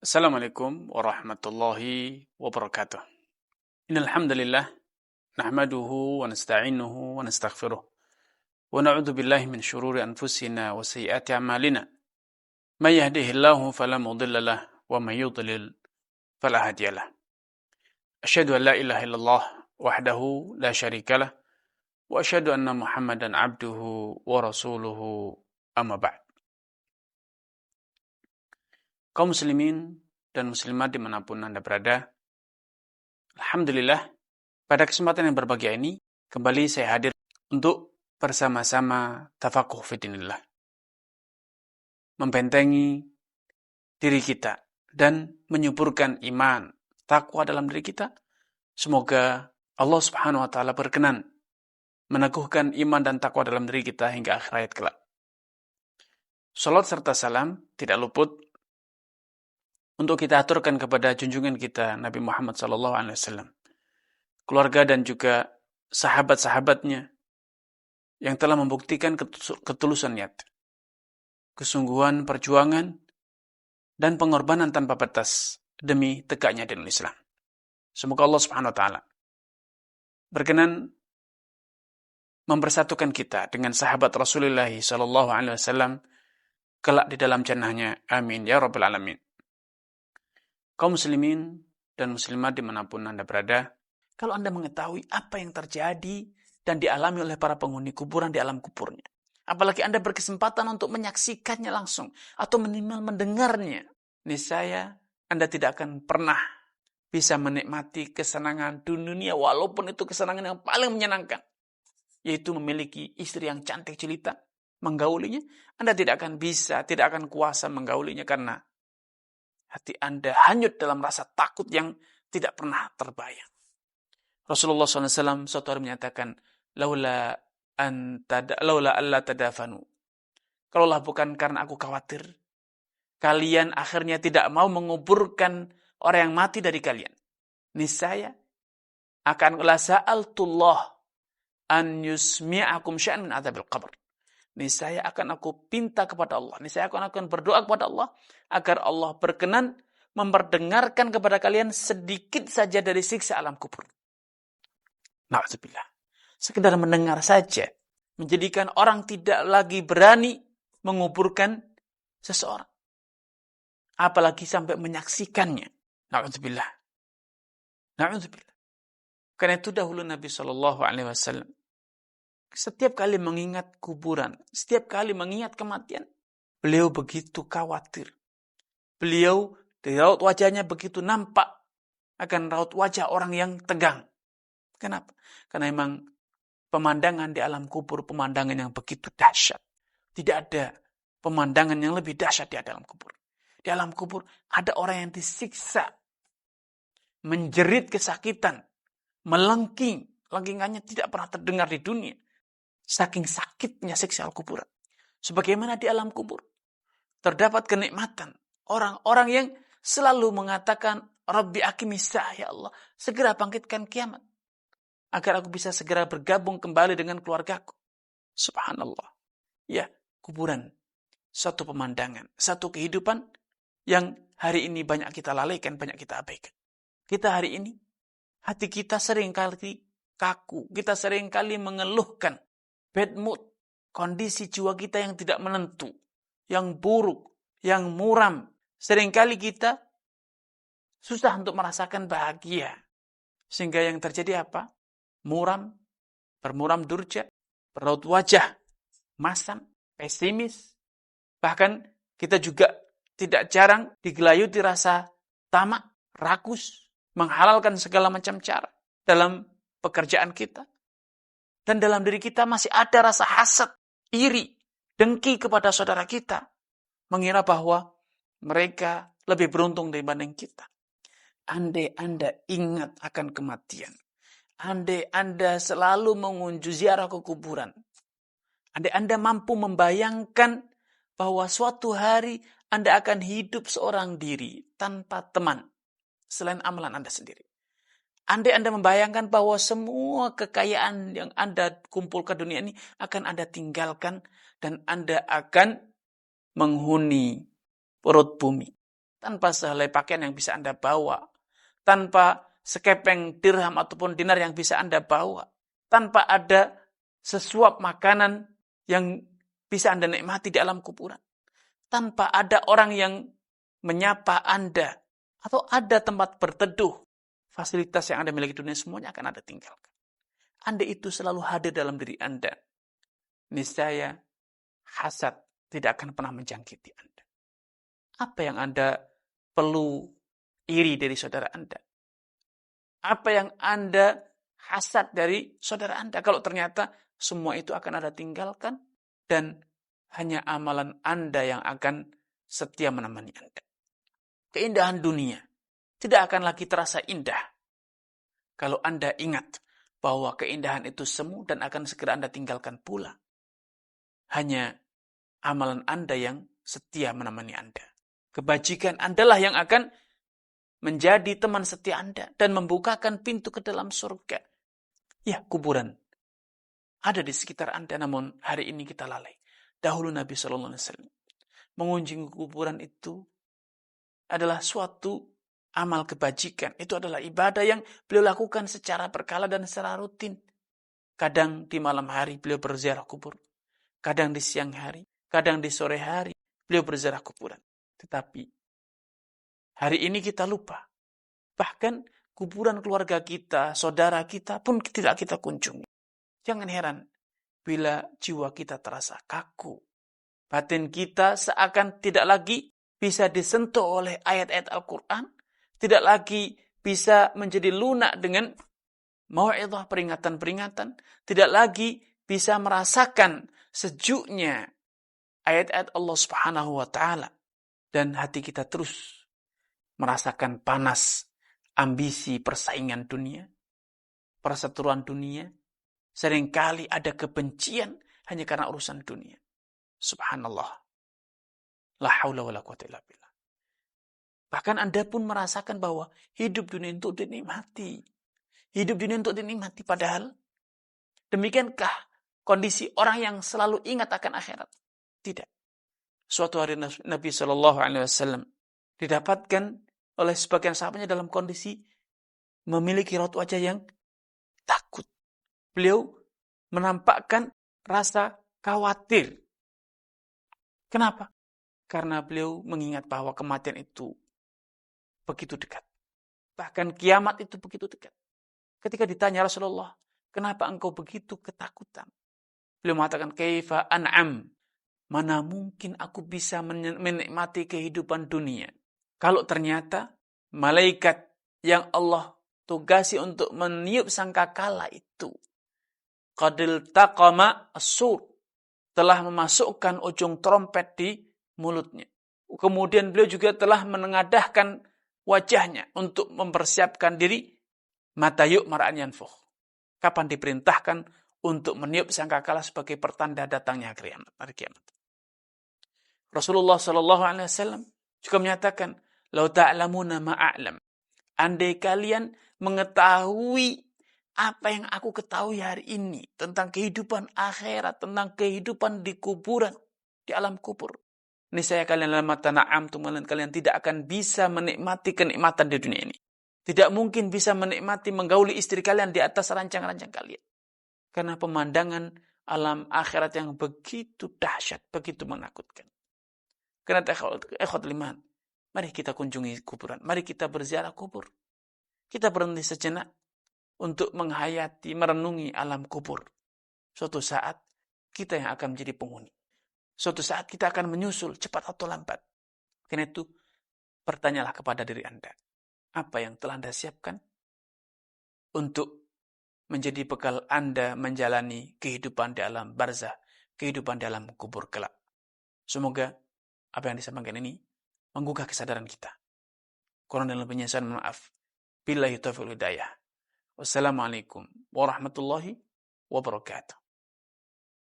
Assalamualaikum warahmatullahi wabarakatuh. Innal hamdalillah nahmaduhu wa nasta'inuhu wa nastaghfiruh wa na'udzu billahi min shururi anfusina wa sayyiati a'malina. May yahdihillahu fala mudilla lahu wa may yudlil fala hadiya lahu. Asyhadu an la ilaha illallah wahdahu la syarika lah wa asyhadu anna Muhammadan abduhu wa rasuluhu amma ba'd. Kaum muslimin dan muslimat dimanapun Anda berada, alhamdulillah, pada kesempatan yang berbahagia ini, kembali saya hadir untuk bersama-sama tafakuh fi dinillah. Membentengi diri kita dan menyuburkan iman, takwa dalam diri kita. Semoga Allah Subhanahu wa taala berkenan meneguhkan iman dan takwa dalam diri kita hingga akhir hayat kelak. Salat serta salam tidak luput untuk kita aturkan kepada junjungan kita Nabi Muhammad SAW, keluarga dan juga sahabat-sahabatnya yang telah membuktikan ketulusan niat, kesungguhan perjuangan, dan pengorbanan tanpa batas demi tegaknya dinul Islam. Semoga Allah Subhanahu wa taala berkenan mempersatukan kita dengan sahabat Rasulullah SAW kelak di dalam jannahnya. Amin ya rabbal alamin. Kaum muslimin dan muslimat dimanapun Anda berada, kalau Anda mengetahui apa yang terjadi dan dialami oleh para penghuni kuburan di alam kuburnya, apalagi Anda berkesempatan untuk menyaksikannya langsung atau minimal mendengarnya, niscaya Anda tidak akan pernah bisa menikmati kesenangan dunia, walaupun itu kesenangan yang paling menyenangkan, yaitu memiliki istri yang cantik jelita, menggaulinya. Anda tidak akan bisa, tidak akan kuasa menggaulinya karena hati Anda hanyut dalam rasa takut yang tidak pernah terbayang. Rasulullah SAW suatu hari menyatakan, laula alla tadafanu. Kalaulah bukan karena aku khawatir, kalian akhirnya tidak mau menguburkan orang yang mati dari kalian, niscaya akan la sa'altullah an yusmi'akum sya'an min adzabil qabr. Niscaya akan aku pinta kepada Allah, niscaya akan berdoa kepada Allah agar Allah berkenan memperdengarkan kepada kalian sedikit saja dari siksa alam kubur. Na'udzubillah. Sekedar mendengar saja menjadikan orang tidak lagi berani menguburkan seseorang, apalagi sampai menyaksikannya. Na'udzubillah. Na'udzubillah. Karena itu dahulu Nabi SAW setiap kali mengingat kuburan, setiap kali mengingat kematian, beliau begitu khawatir. Beliau dari raut wajahnya begitu nampak akan raut wajah orang yang tegang. Kenapa? Karena memang pemandangan di alam kubur, pemandangan yang begitu dahsyat. Tidak ada pemandangan yang lebih dahsyat di alam kubur. Di alam kubur ada orang yang disiksa, menjerit kesakitan, melengking. Lengkingannya tidak pernah terdengar di dunia. Saking sakitnya siksa al-kuburan. Sebagaimana di alam kubur terdapat kenikmatan. Orang-orang yang selalu mengatakan, Rabbi aqimis sa'a, ya Allah, segera bangkitkan kiamat, agar aku bisa segera bergabung kembali dengan keluargaku. Subhanallah. Ya, kuburan. Satu pemandangan, satu kehidupan yang hari ini banyak kita lalaikan, banyak kita abaikan. Kita hari ini, hati kita seringkali kaku. Kita seringkali mengeluhkan bad mood, kondisi jiwa kita yang tidak menentu, yang buruk, yang muram. Seringkali kita susah untuk merasakan bahagia. Sehingga yang terjadi apa? Muram, bermuram durja, beraut wajah, masam, pesimis. Bahkan kita juga tidak jarang digelayuti rasa tamak, rakus, menghalalkan segala macam cara dalam pekerjaan kita. Dan dalam diri kita masih ada rasa hasad, iri, dengki kepada saudara kita. Mengira bahwa mereka lebih beruntung dibanding kita. Andai Anda ingat akan kematian. Andai Anda selalu mengunjungi ziarah ke kuburan. Andai Anda mampu membayangkan bahwa suatu hari Anda akan hidup seorang diri tanpa teman selain amalan Anda sendiri. Andai Anda membayangkan bahwa semua kekayaan yang Anda kumpulkan dunia ini akan Anda tinggalkan dan Anda akan menghuni perut bumi tanpa sehelai pakaian yang bisa Anda bawa, tanpa sekepeng dirham ataupun dinar yang bisa Anda bawa, tanpa ada sesuap makanan yang bisa Anda nikmati di alam kuburan, tanpa ada orang yang menyapa Anda, atau ada tempat berteduh, fasilitas yang Anda miliki dunia semuanya akan Anda tinggalkan. Anda itu selalu hadir dalam diri Anda. Niscaya hasad tidak akan pernah menjangkiti Anda. Apa yang Anda perlu iri dari saudara Anda? Apa yang Anda hasad dari saudara Anda? Kalau ternyata semua itu akan Anda tinggalkan dan hanya amalan Anda yang akan setia menemani Anda. Keindahan dunia tidak akan lagi terasa indah kalau Anda ingat bahwa keindahan itu semu dan akan segera Anda tinggalkan pula. Hanya amalan Anda yang setia menemani Anda. Kebajikan Anda lah yang akan menjadi teman setia Anda dan membukakan pintu ke dalam surga. Ya, kuburan ada di sekitar Anda, namun hari ini kita lalai. Dahulu Nabi SAW mengunjungi kuburan itu adalah suatu amal kebajikan. Itu adalah ibadah yang beliau lakukan secara berkala dan secara rutin. Kadang di malam hari beliau berziarah kubur. Kadang di siang hari. Kadang di sore hari beliau berziarah kuburan. Tetapi hari ini kita lupa. Bahkan kuburan keluarga kita, saudara kita pun tidak kita kunjungi. Jangan heran bila jiwa kita terasa kaku. Batin kita seakan tidak lagi bisa disentuh oleh ayat-ayat Al-Quran, tidak lagi bisa menjadi lunak dengan mau'izah, peringatan-peringatan, tidak lagi bisa merasakan sejuknya ayat-ayat Allah Subhanahu wa taala, dan hati kita terus merasakan panas ambisi persaingan dunia, perseteruan dunia. Seringkali ada kebencian hanya karena urusan dunia. Subhanallah. La haula wala quwwata illa billah. Bahkan Anda pun merasakan bahwa hidup dunia untuk dinikmati. Hidup dunia untuk dinikmati. Padahal demikiankah kondisi orang yang selalu ingat akan akhirat? Tidak. Suatu hari Nabi SAW didapatkan oleh sebagian sahabatnya dalam kondisi memiliki raut wajah yang takut. Beliau menampakkan rasa khawatir. Kenapa? Karena beliau mengingat bahwa kematian itu begitu dekat. Bahkan kiamat itu begitu dekat. Ketika ditanya Rasulullah, kenapa engkau begitu ketakutan? Beliau mengatakan, kaifa an'am? Mana mungkin aku bisa menikmati kehidupan dunia? Kalau ternyata malaikat yang Allah tugasi untuk meniup sangkakala itu, qadil taqama as-sur, telah memasukkan ujung trompet di mulutnya. Kemudian beliau juga telah menengadahkan wajahnya untuk mempersiapkan diri, mata yuk mar'an yanfuh. Kapan diperintahkan untuk meniup sangkakala sebagai pertanda datangnya hari kiamat. Rasulullah SAW juga menyatakan, lau ta'lamuna ma'a'lam. Andai kalian mengetahui apa yang aku ketahui hari ini tentang kehidupan akhirat, tentang kehidupan di kuburan, di alam kubur, niscaya kalian lama tana'amtum, kalian tidak akan bisa menikmati kenikmatan di dunia ini. Tidak mungkin bisa menikmati menggauli istri kalian di atas rancang-rancang kalian. Karena pemandangan alam akhirat yang begitu dahsyat, begitu menakutkan. Karena ikhwatul iman, mari kita kunjungi kuburan, mari kita berziarah kubur. Kita berhenti sejenak untuk menghayati, merenungi alam kubur. Suatu saat kita yang akan menjadi penghuni. Suatu saat kita akan menyusul cepat atau lambat. Karena itu bertanyalah kepada diri Anda, apa yang telah Anda siapkan untuk menjadi bekal Anda menjalani kehidupan di alam barzah, kehidupan di alam kubur kelak. Semoga apa yang disampaikan ini menggugah kesadaran kita. Kurang dan lebihnya saya maaf. Billahi taufiq wal hidayah. Wassalamualaikum warahmatullahi wabarakatuh.